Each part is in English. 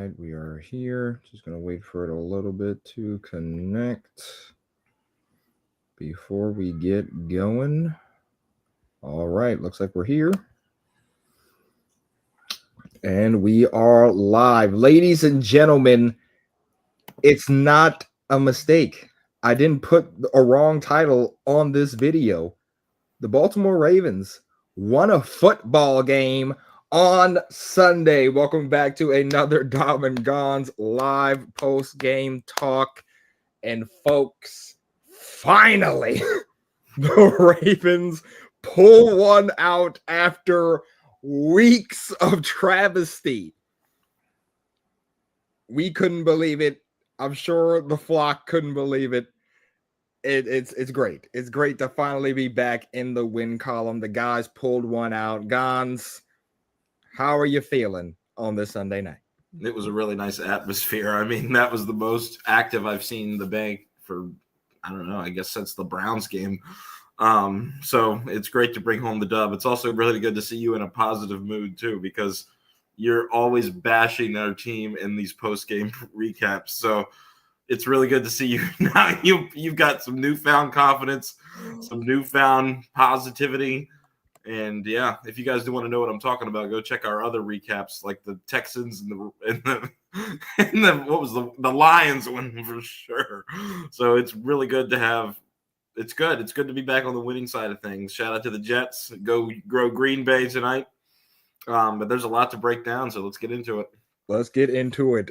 right, we are here. Just going to wait for it a little bit to connect before we get going. All right, looks like we're here. And we are live. Ladies and gentlemen, it's not a mistake. I didn't put a wrong title on this video. The Baltimore Ravens won a football game on Sunday. Welcome back to another Dom and Gonz live post-game talk. And folks, finally, the Ravens pull one out after weeks of travesty. We couldn't believe it. I'm sure the flock couldn't believe it. It's great. It's great to finally be back in the win column. The guys pulled one out. Gonz, how are you feeling on this Sunday night? It was a really nice atmosphere. I mean, that was the most active I've seen the bank for, I don't know, I guess since the Browns game. So it's great to bring home the dub. It's also really good to see you in a positive mood too, because you're always bashing our team in these post-game recaps. So it's really good to see you now. You've got some newfound confidence, some newfound positivity. And yeah, if you guys do want to know what I'm talking about, go check our other recaps, like the Texans and the what was the Lions one for sure. So it's really good to have. It's good. It's good to be back on the winning side of things. Shout out to the Jets. Go grow Green Bay tonight. But there's a lot to break down, so let's get into it. Let's get into it.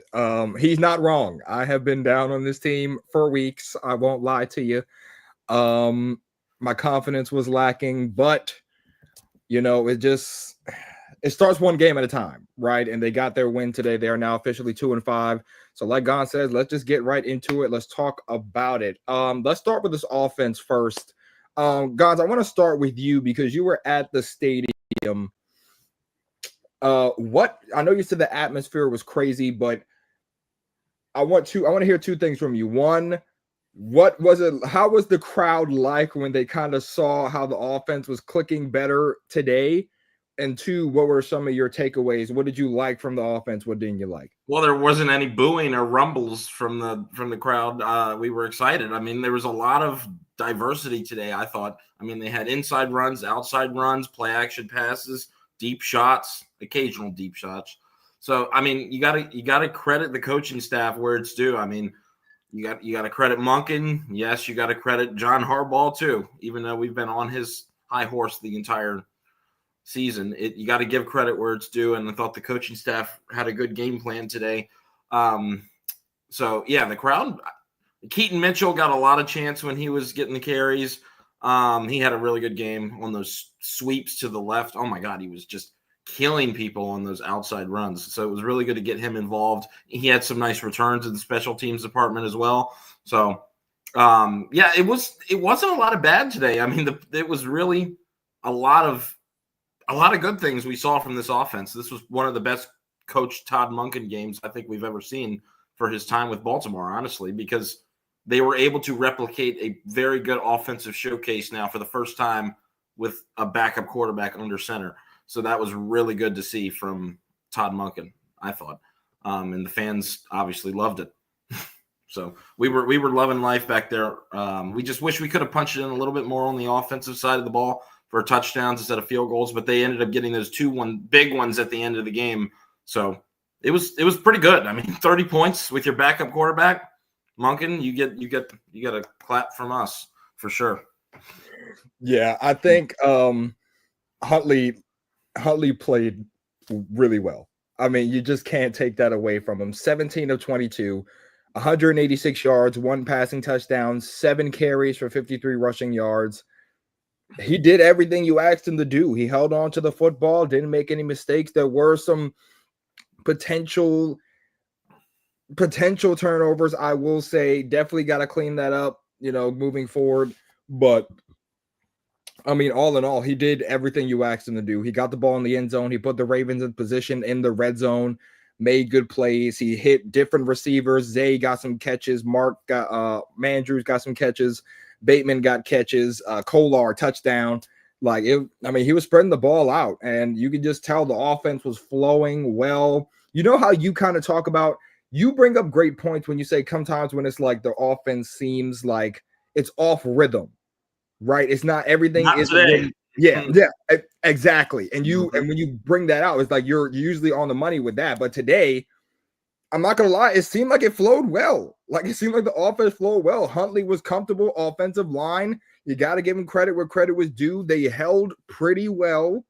He's not wrong. I have been down on this team for weeks. I won't lie to you. My confidence was lacking, but you know, it starts one game at a time, right? And they got their win today. They are now officially 2-5. So like Gon says, let's just get right into it. Let's talk about it. Let's start with this offense first. Gonz, I want to start with you because you were at the stadium. What I know you said the atmosphere was crazy, but I want to hear two things from you. One, what was it? How was the crowd like when they kind of saw how the offense was clicking better today? And two, what were some of your takeaways? What did you like from the offense? What didn't you like? Well, there wasn't any booing or rumbles from the crowd. We were excited. I mean, there was a lot of diversity today, I thought. I mean, they had inside runs, outside runs, play action passes, deep shots, occasional deep shots. So, I mean, you gotta credit the coaching staff where it's due. I mean, you got to credit Monken. Yes, you got to credit John Harbaugh too, even though we've been on his high horse the entire season. You got to give credit where it's due, and I thought the coaching staff had a good game plan today. So yeah, the crowd. Keaton Mitchell got a lot of chance when he was getting the carries. He had a really good game on those sweeps to the left. Oh my God, he was just killing people on those outside runs. So it was really good to get him involved. He had some nice returns in the special teams department as well. So yeah, it wasn't a lot of bad today. I mean, it was really a lot of good things we saw from this offense. This was one of the best coach Todd Monken games I think we've ever seen for his time with Baltimore, honestly, because they were able to replicate a very good offensive showcase now for the first time with a backup quarterback under center. So that was really good to see from Todd Monken, I thought. And the fans obviously loved it. So we were loving life back there. We just wish we could have punched it in a little bit more on the offensive side of the ball for touchdowns instead of field goals, but they ended up getting those big ones at the end of the game. So it was pretty good. I mean, 30 points with your backup quarterback, Monken, you get a clap from us for sure. Yeah, I think Huntley played really well. I mean, you just can't take that away from him. 17 of 22, 186 yards, 1 passing touchdown, 7 carries for 53 rushing yards. He did everything you asked him to do. He held on to the football, didn't make any mistakes. There were some potential turnovers, I will say. Definitely got to clean that up, you know, moving forward. But I mean, all in all, he did everything you asked him to do. He got the ball in the end zone. He put the Ravens in position in the red zone, made good plays. He hit different receivers. Zay got some catches. Mandrews got some catches. Bateman got catches. Kolar touchdown. He was spreading the ball out, and you could just tell the offense was flowing well. you know how you kind of talk about, you bring up great points when you say sometimes when it's like the offense seems like it's off rhythm, right? It's not everything Not is today. exactly. And when you bring that out, it's like you're usually on the money with that. But today, I'm not gonna lie, it seemed like it flowed well. Like it seemed like the offense flowed well. Huntley was comfortable, offensive line. You got to give him credit where credit was due. They held pretty well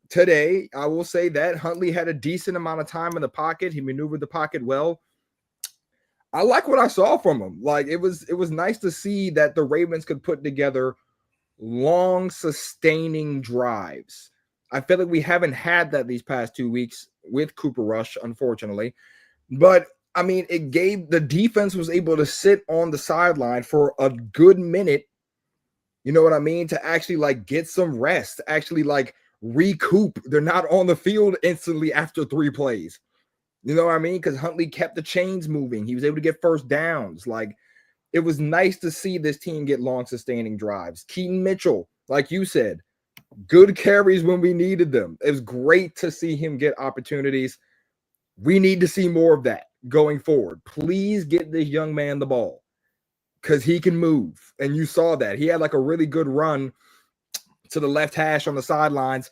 today. I will say that Huntley had a decent amount of time in the pocket. He maneuvered the pocket well. I like what I saw from him. Like it was nice to see that the Ravens could put together long, sustaining drives. I feel like we haven't had that these past 2 weeks with Cooper Rush, unfortunately. But I mean, it gave the defense was able to sit on the sideline for a good minute. You know what I mean? To actually like get some rest, actually like recoup. They're not on the field instantly after 3 plays. You know what I mean? Because Huntley kept the chains moving. He was able to get first downs. Like it was nice to see this team get long sustaining drives. Keaton Mitchell, like you said, good carries when we needed them. It was great to see him get opportunities. We need to see more of that going forward. Please get this young man the ball because he can move. And you saw that. He had like a really good run to the left hash on the sidelines.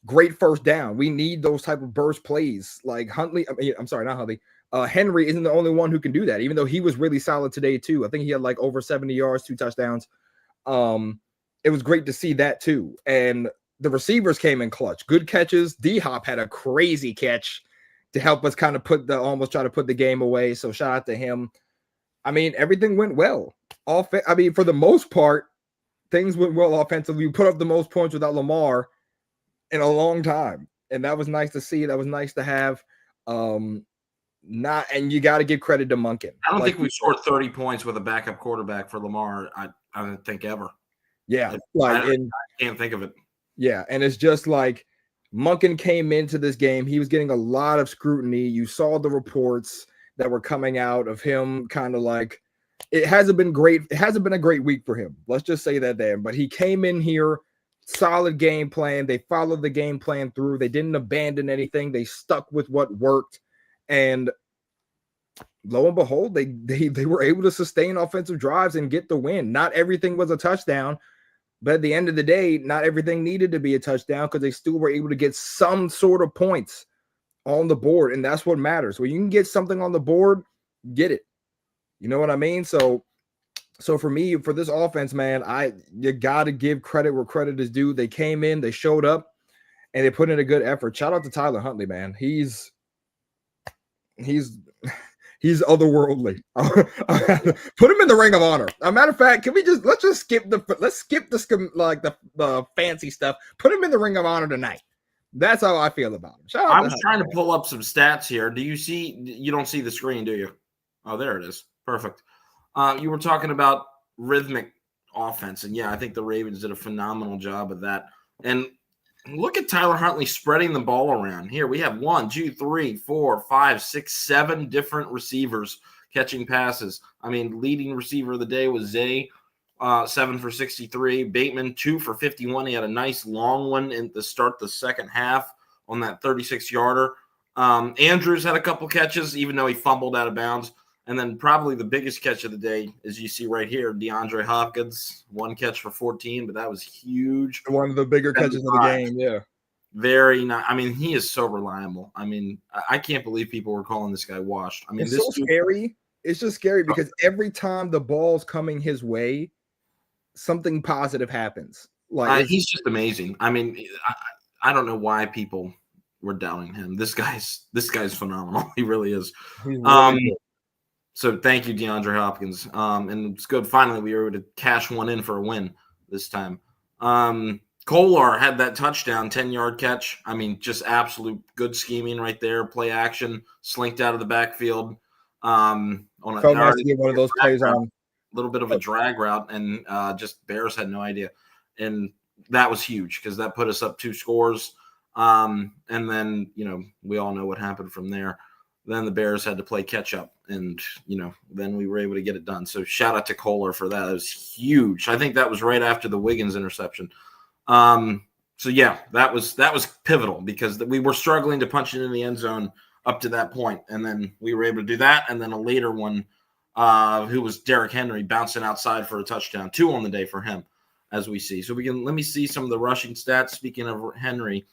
Great first down. We need those type of burst plays. Like Huntley, I'm sorry, not Huntley. Henry isn't the only one who can do that, even though he was really solid today too. I think he had like over 70 yards, 2 touchdowns. It was great to see that too. And the receivers came in clutch. Good catches. D-Hop had a crazy catch to help us kind of almost try to put the game away. So shout out to him. I mean, everything went well. I mean, for the most part, things went well offensively. We put up the most points without Lamar in a long time. And that was nice to see. That was nice to have. And you got to give credit to Monken. I don't think we've scored 30 points with a backup quarterback for Lamar. I don't think ever. Yeah. I can't think of it. Yeah. And it's just like Monken came into this game. He was getting a lot of scrutiny. You saw the reports that were coming out of him kind of like, it hasn't been great. It hasn't been a great week for him. Let's just say that there. But he came in here, solid game plan. They followed the game plan through. They didn't abandon anything. They stuck with what worked. And lo and behold, they were able to sustain offensive drives and get the win. Not everything was a touchdown, but at the end of the day, not everything needed to be a touchdown because they still were able to get some sort of points on the board. And that's what matters. When you can get something on the board, get it. You know what I mean? So for me, for this offense, man, you got to give credit where credit is due. They came in, they showed up, and they put in a good effort. Shout out to Tyler Huntley, man. He's otherworldly. Put him in the Ring of Honor. As a matter of fact, let's skip the fancy stuff. Put him in the Ring of Honor tonight. That's how I feel about him. I was trying to pull up some stats here. You don't see the screen, do you? Oh, there it is. Perfect. You were talking about rhythmic offense, and yeah, I think the Ravens did a phenomenal job of that. And look at Tyler Huntley spreading the ball around. Here we have 1, 2, 3, 4, 5, 6, 7 different receivers catching passes. I mean, leading receiver of the day was Zay, 7 for 63. Bateman, 2 for 51. He had a nice long one in the start the second half on that 36-yarder. Andrews had a couple catches, even though he fumbled out of bounds. And then probably the biggest catch of the day, as you see right here, DeAndre Hopkins, 1 catch for 14, but that was huge. One of the bigger catches of the game, yeah. Very nice. I mean, he is so reliable. I mean, I can't believe people were calling this guy washed. I mean, it's so scary. It's just scary because every time the ball's coming his way, something positive happens. Like he's just amazing. I mean, I don't know why people were doubting him. This guy's phenomenal. He really is. He's really good. So thank you, DeAndre Hopkins. And it's good. Finally, we were able to cash one in for a win this time. Kolar had that touchdown, 10-yard catch. I mean, just absolute good scheming right there. Play action, slinked out of the backfield. Felt nice to get one of those plays on. A little bit of a drag route, and just Bears had no idea. And that was huge because that put us up 2 scores. And then, we all know what happened from there. Then the Bears had to play catch up, and then we were able to get it done. So shout out to Kolar for that. It was huge. I think that was right after the Wiggins interception. So yeah, that was pivotal because we were struggling to punch it in the end zone up to that point. And then we were able to do that. And then a later one, who was Derrick Henry, bouncing outside for a touchdown. 2 on the day for him, as we see. So let me see some of the rushing stats. Speaking of Henry,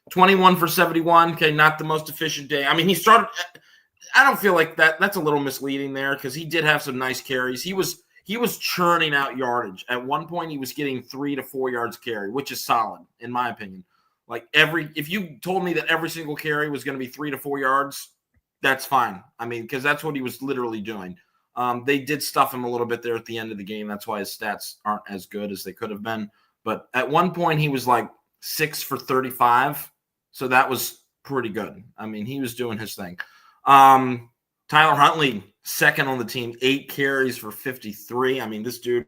21 for 71. Okay, not the most efficient day. I mean, he started – I don't feel like that's a little misleading there because he did have some nice carries. He was churning out yardage. At one point, he was getting 3 to 4 yards carry, which is solid, in my opinion. Like if you told me that every single carry was going to be 3 to 4 yards, that's fine. I mean, because that's what he was literally doing. They did stuff him a little bit there at the end of the game. That's why his stats aren't as good as they could have been. But at one point, he was like 6 for 35. So that was pretty good. I mean, he was doing his thing. Tyler Huntley, second on the team, 8 carries for 53. I mean, this dude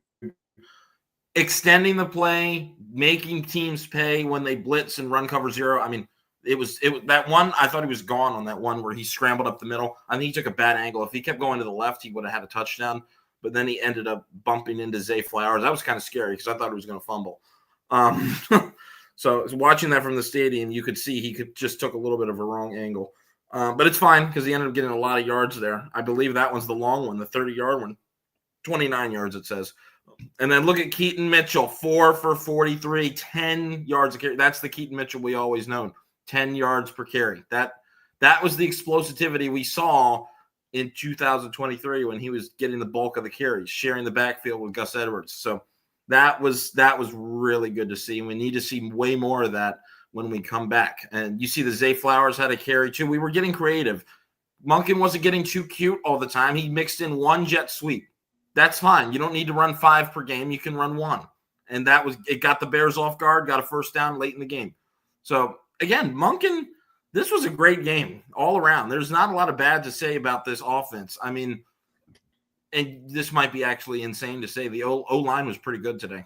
extending the play, making teams pay when they blitz and run cover 0. I mean, it was that one. I thought he was gone on that one where he scrambled up the middle. I think he took a bad angle. If he kept going to the left, he would have had a touchdown. But then he ended up bumping into Zay Flowers. That was kind of scary because I thought he was going to fumble. So watching that from the stadium, you could see he just took a little bit of a wrong angle. But it's fine because he ended up getting a lot of yards there. I believe that one's the long one, the 30-yard one. 29 yards, it says. And then look at Keaton Mitchell, 4 for 43, 10 yards a carry. That's the Keaton Mitchell we always known, 10 yards per carry. That was the explosivity we saw in 2023 when he was getting the bulk of the carries, sharing the backfield with Gus Edwards. So that was really good to see. We need to see way more of that when we come back. And you see the Zay Flowers had a carry too. We were getting creative. Monken wasn't getting too cute all the time. He mixed in 1 jet sweep. That's fine. You don't need to run 5 per game. You can run 1. And it got the Bears off guard, got a first down late in the game. So again, Monken, this was a great game all around. There's not a lot of bad to say about this offense. I mean, and this might be actually insane to say, the O-line was pretty good today.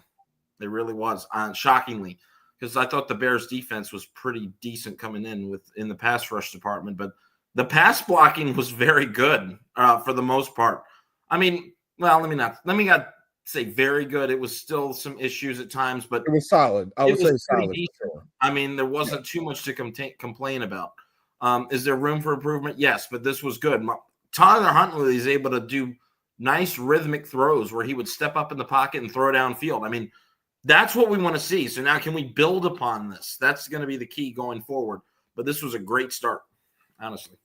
It really was, shockingly. Because I thought the Bears defense was pretty decent coming in the pass rush department, but the pass blocking was very good for the most part. I mean, well, let me not say very good. It was still some issues at times, but it was solid. I would say solid. Sure. I mean, there wasn't too much to complain about. Is there room for improvement? Yes, but this was good. Tyler Huntley is able to do nice rhythmic throws where he would step up in the pocket and throw downfield. I mean, that's what we want to see. So now can we build upon this? That's going to be the key going forward. But this was a great start, honestly.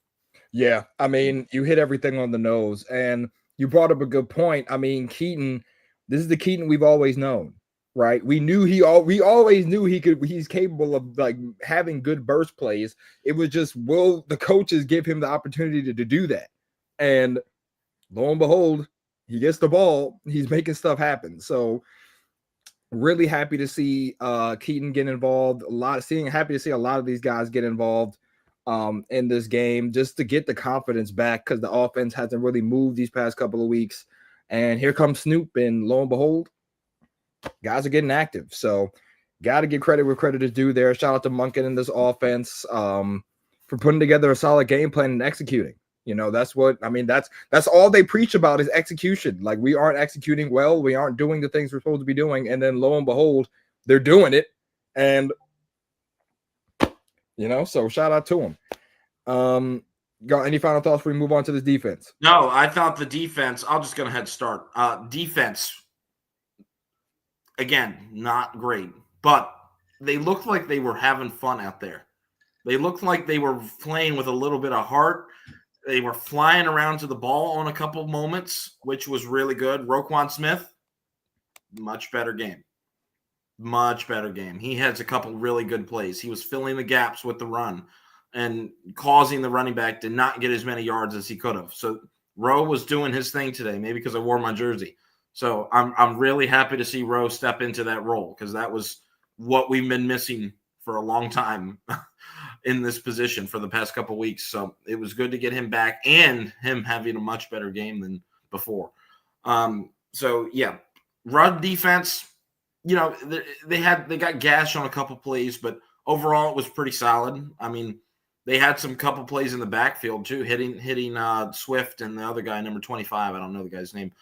Yeah, I mean, you hit everything on the nose, and you brought up a good point. I mean, Keaton, this is the Keaton we've always known, right? We always knew he's capable of like having good burst plays. It was just, will the coaches give him the opportunity to do that? And lo and behold, he gets the ball. He's making stuff happen. So really happy to see Keaton get involved. Happy to see a lot of these guys get involved in this game just to get the confidence back because the offense hasn't really moved these past couple of weeks. And here comes Snoop, and lo and behold, guys are getting active. So got to give credit where credit is due there. Shout out to Monken in this offense for putting together a solid game plan and executing. You know, that's all they preach about is execution. Like, we aren't executing well. We aren't doing the things we're supposed to be doing. And then lo and behold, they're doing it. And, you know, so shout out to them. Got any final thoughts before we move on to this defense? No, I thought the defense, I'll just go ahead and start. Defense, again, not great, but they looked like they were having fun out there. They looked like they were playing with a little bit of heart. They were flying around to the ball on a couple of moments, which was really good. Roquan Smith, much better game. Much better game. He has a couple really good plays. He was filling the gaps with the run and causing the running back to not get as many yards as he could have. So Rowe was doing his thing today, maybe because I wore my jersey. So I'm really happy to see Rowe step into that role because that was what we've been missing for a long time in this position for the past couple of weeks. So it was good to get him back and him having a much better game than before. So yeah, run defense, you know, they got gashed on a couple plays, but overall it was pretty solid. I mean, they had some couple plays in the backfield too, hitting Swift and the other guy, number 25. I don't know the guy's name.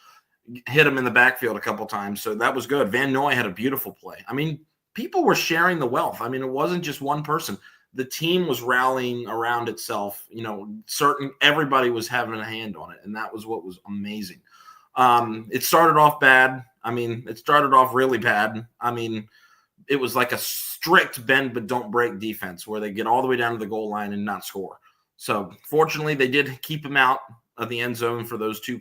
Hit him in the backfield a couple times. So that was good. Van Noy had a beautiful play. I mean, people were sharing the wealth. I mean, it wasn't just one person. the team was rallying around itself. Everybody was having a hand on it, and that was what was amazing. It started off bad. It started off really bad. It was like a strict bend but don't break defense where they get all the way down to the goal line and not score. So fortunately, they did keep him out of the end zone for those two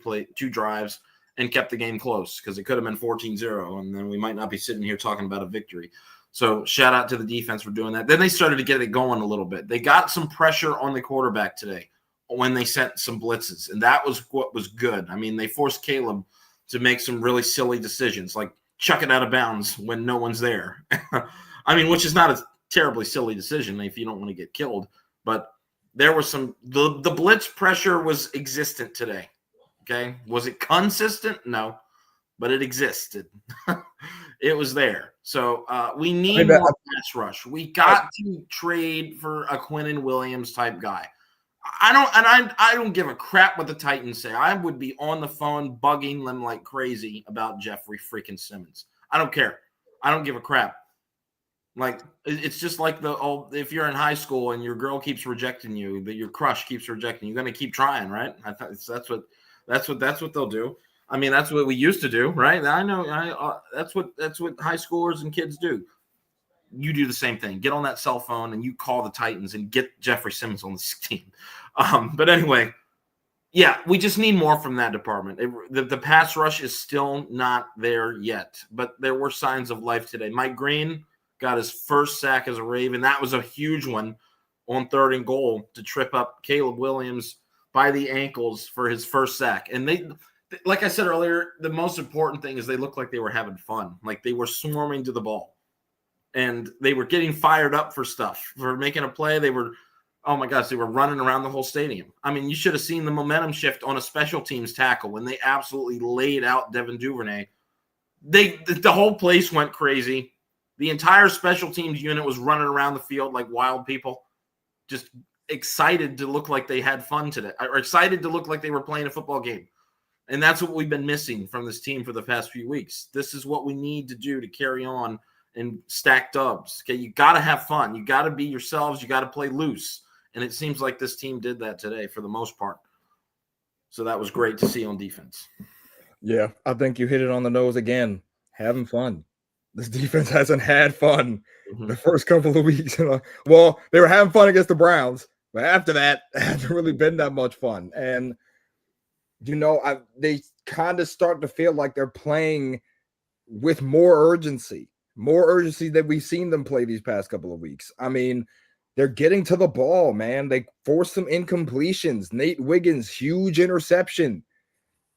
drives and kept the game close, because it could have been 14-0, and then we might not be sitting here talking about a victory. So shout out to the defense for doing that. Then they started to get it going a little bit. They got some pressure on the quarterback today when they sent some blitzes, and that was what was good. They forced Caleb to make some really silly decisions, like chuck it out of bounds when no one's there. Which is not a terribly silly decision if you don't want to get killed. But there was the blitz pressure was existent today. Okay. Was it consistent? No, but it existed. It was there. So we need more pass rush. We got to trade for a Quinnen Williams type guy. I don't give a crap what the Titans say. I would be on the phone bugging them like crazy about Jeffrey freaking Simmons. I don't care. I don't give a crap. Like, it's just like if you're in high school and your girl keeps rejecting you, but your crush keeps rejecting you, you're going to keep trying, right? That's what they'll do. That's what we used to do, right? I know. That's what high schoolers and kids do. You do the same thing. Get on that cell phone and you call the Titans and get Jeffrey Simmons on this team. But anyway, yeah, we just need more from that department. The pass rush is still not there yet, but there were signs of life today. Mike Green got his first sack as a Raven. That was a huge one on 3rd and goal to trip up Caleb Williams by the ankles for his first sack. And they, like I said earlier, the most important thing is they looked like they were having fun. Like they were swarming to the ball. And they were getting fired up for stuff, for making a play. They were, oh my gosh, they were running around the whole stadium. You should have seen the momentum shift on a special teams tackle when they absolutely laid out Devin Duvernay. The whole place went crazy. The entire special teams unit was running around the field like wild people, just excited to look like they had fun today, or excited to look like they were playing a football game. And that's what we've been missing from this team for the past few weeks. This is what we need to do to carry on and stack dubs. Okay, you got to have fun. You got to be yourselves. You got to play loose. And it seems like this team did that today for the most part. So that was great to see on defense. Yeah, I think you hit it on the nose again. Having fun. This defense hasn't had fun the first couple of weeks. Well, they were having fun against the Browns, but after that, it hasn't really been that much fun. And, they kind of start to feel like they're playing with more urgency than we've seen them play these past couple of weeks. They're getting to the ball, man. They forced some incompletions. Nate Wiggins, huge interception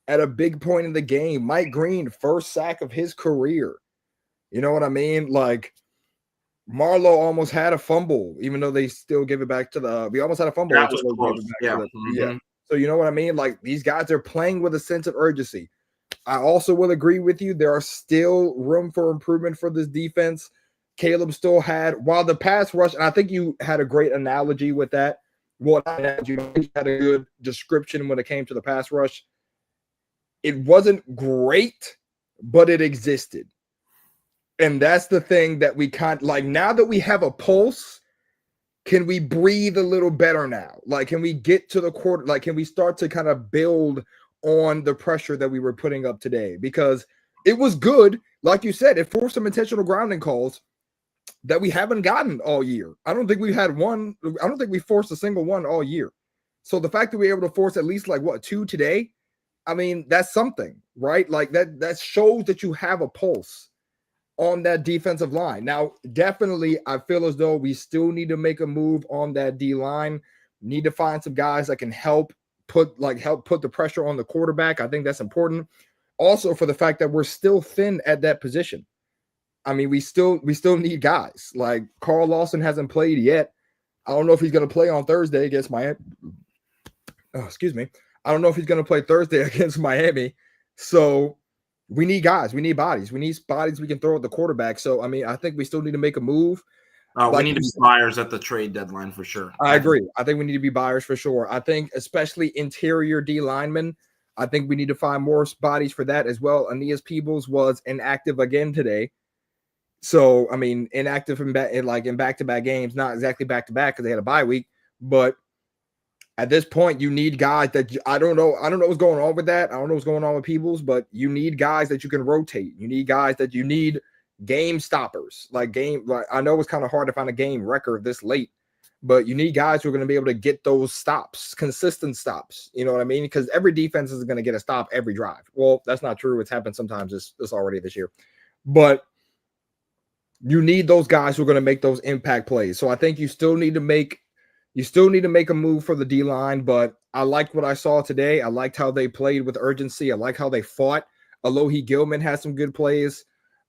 at a big point in the game. Mike Green, first sack of his career. You know what I mean? Like, Marlowe almost had a fumble, even though they still give it back to we almost had a fumble. That was close. Yeah. Yeah. So you know what I mean? Like, these guys are playing with a sense of urgency. I also will agree with you. There are still room for improvement for this defense. Caleb still had, while the pass rush, and I think you had a great analogy with that. Well, you had a good description when it came to the pass rush. It wasn't great, but it existed. And that's the thing that we now that we have a pulse, can we breathe a little better now? Like, can we get to the quarter? Like, can we start to kind of build on the pressure that we were putting up today? Because it was good. Like you said, it forced some intentional grounding calls that we haven't gotten all year. I don't think we forced a single one all year. So the fact that we were able to force at least 2 today, that's something, right? Like that shows that you have a pulse on that defensive line. Now, definitely, I feel as though we still need to make a move on that D line. Need to find some guys that can help put the pressure on the quarterback. I think that's important. Also, for the fact that we're still thin at that position. We still need guys. Like, Carl Lawson hasn't played yet. I don't know if he's going to play on Thursday against Miami. Oh, excuse me. I don't know if he's going to play Thursday against Miami. So we need guys. We need bodies. We need bodies we can throw at the quarterback. So, I think we still need to make a move. We need to be buyers at the trade deadline for sure. I agree. I think we need to be buyers for sure. I think especially interior D linemen, I think we need to find more bodies for that as well. Aeneas Peebles was inactive again today. So, I mean, inactive in back-to-back games, not exactly back-to-back because they had a bye week, but at this point, you need guys that I don't know what's going on with that. I don't know what's going on with Peebles, but you need guys that you can rotate. You need guys that you need game stoppers. Like I know it's kind of hard to find a game record this late, but you need guys who are going to be able to get those stops, consistent stops. You know what I mean? Because every defense is going to get a stop every drive. Well, that's not true. It's happened sometimes this already this year, but you need those guys who are going to make those impact plays. So I think you still need to make a move for the D line, but I liked what I saw today. I liked how they played with urgency. I like how they fought. Alohi Gilman had some good plays.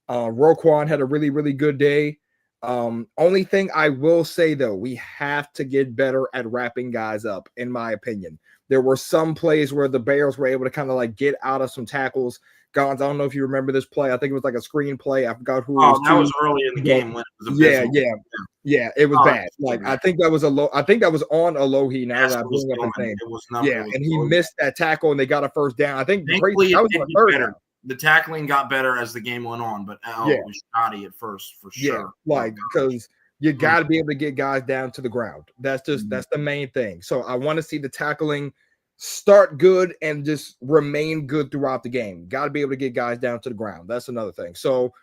Roquan had a really, really good day. Only thing I will say, though, we have to get better at wrapping guys up, in my opinion. There were some plays where the Bears were able to kind of like get out of some tackles. Gonz, I don't know if you remember this play. I think it was like a screen play. I forgot who it was. That was early in the game when it was abysmal. Yeah, it was bad. Like I think that was on Alohi. Now that I bring up his name, and he missed that tackle, and they got a first down. I think that was the third down. The tackling got better as the game went on, but it was shoddy at first for sure. Like because you got to be able to get guys down to the ground. That's the main thing. So I want to see the tackling start good and just remain good throughout the game. Got to be able to get guys down to the ground. That's another thing. So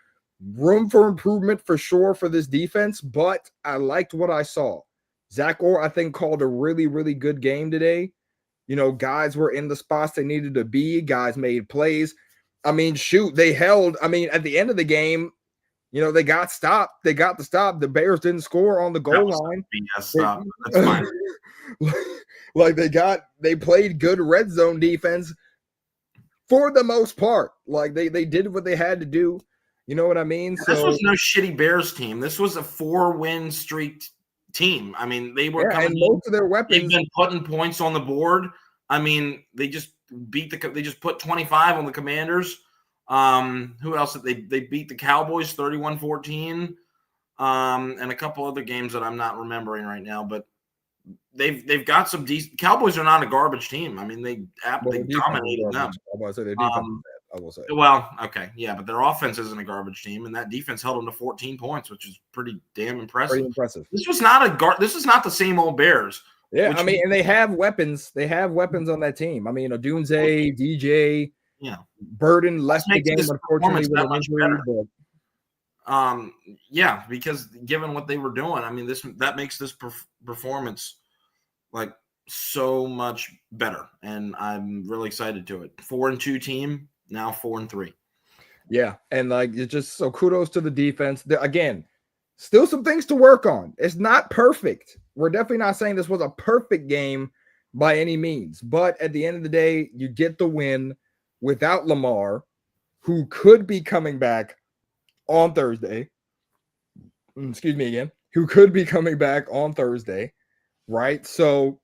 room for improvement for sure for this defense, but I liked what I saw. Zach Orr, I think, called a really, really good game today. You know, guys were in the spots they needed to be. Guys made plays. I mean, shoot, they held. I mean, at the end of the game, you know, they got stopped. They got the stop. The Bears didn't score on the goal line. That's fine. Like they played good red zone defense for the most part. Like they did what they had to do. You know what I mean? So this was no shitty Bears team. This was a 4-win streak team. I mean, they were coming. And most of their weapons. They've been putting points on the board. I mean, they just put 25 on the Commanders. Who else did they beat the Cowboys 31-14? And a couple other games that I'm not remembering right now, but they've got some decent. Cowboys are not a garbage team. I mean, they dominated them. I will say. Well, okay, yeah, but their offense isn't a garbage team, and that defense held them to 14 points, which is pretty damn impressive. Pretty impressive. This was not This is not the same old Bears. Yeah, I mean, and they have weapons. They have weapons on that team. I mean, Odunze, DJ, Burden left the game unfortunately with an injury. Yeah, because given what they were doing, I mean, that makes this performance like so much better, and I'm really excited to it. 4-2 team, now 4-3. Yeah, and like it's just so kudos to the defense. Again, still some things to work on. It's not perfect. We're definitely not saying this was a perfect game by any means, but at the end of the day, you get the win without Lamar, who could be coming back on Thursday. Excuse me again. Who could be coming back on Thursday, right? So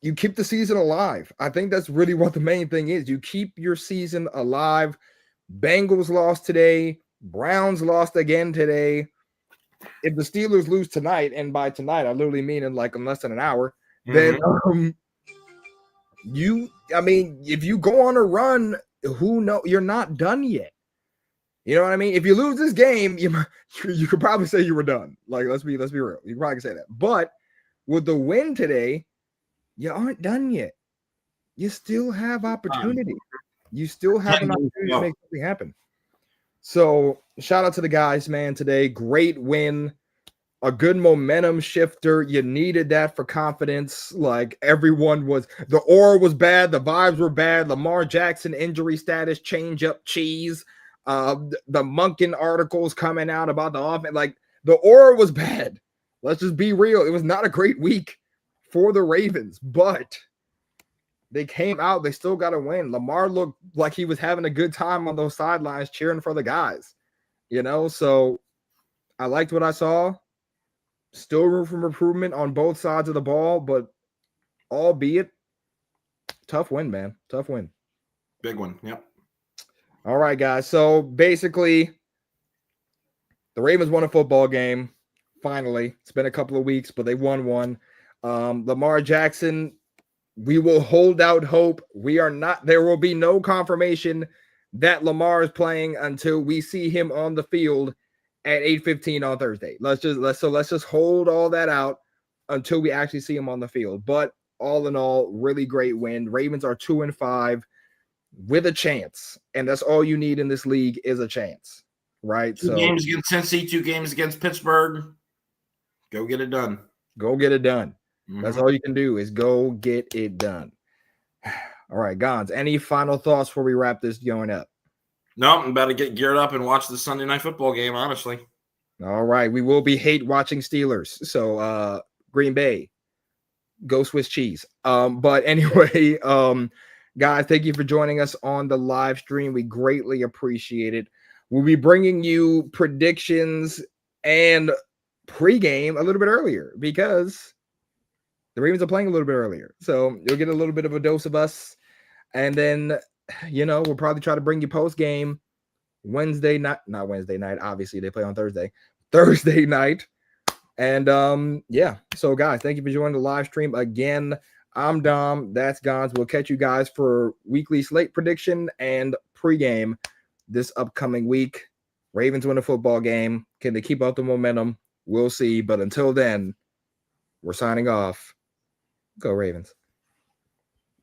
you keep the season alive. I think that's really what the main thing is. You keep your season alive. Bengals lost today. Browns lost again today. If the Steelers lose tonight, and by tonight I literally mean in less than an hour, then if you go on a run, who knows? You're not done yet. You know what I mean? If you lose this game, you could probably say you were done. Like, let's be real. You probably say that. But with the win today, you aren't done yet. You still have opportunity. You still have an opportunity to make something happen. So shout out to the guys, man, today. Great win. A good momentum shifter. You needed that for confidence. Like the aura was bad. The vibes were bad. Lamar Jackson injury status, change up cheese. The Monken articles coming out about the offense. Like the aura was bad. Let's just be real. It was not a great week for the Ravens, but they came out. They still got to win. Lamar looked like he was having a good time on those sidelines cheering for the guys, so I liked what I saw. Still room for improvement on both sides of the ball, but albeit tough win, man. Tough win. Big one. Yep. All right, guys. So basically, the Ravens won a football game. Finally, it's been a couple of weeks, but they won one. Lamar Jackson, we will hold out hope. There will be no confirmation that Lamar is playing until we see him on the field at 8:15 on Thursday. Let's just hold all that out until we actually see them on the field. But all in all, really great win. Ravens are 2-5 with a chance, and that's all you need in this league is a chance, right? Two games against Cincy, 2 games against Pittsburgh. Go get it done. Go get it done. That's all you can do is go get it done. All right, Gonz, any final thoughts before we wrap this going up? No, I'm about to get geared up and watch the Sunday night football game, honestly. All right, we will be hate watching Steelers. So Green Bay, go Swiss cheese. But anyway, guys, thank you for joining us on the live stream. We greatly appreciate it. We'll be bringing you predictions and pregame a little bit earlier because the Ravens are playing a little bit earlier. So you'll get a little bit of a dose of us. And then, we'll probably try to bring you post game Wednesday night, not Wednesday night. Obviously, they play on Thursday night. And yeah, so guys, thank you for joining the live stream again. I'm Dom. That's Gonz. We'll catch you guys for weekly slate prediction and pregame this upcoming week. Ravens win a football game. Can they keep up the momentum? We'll see. But until then, we're signing off. Go Ravens.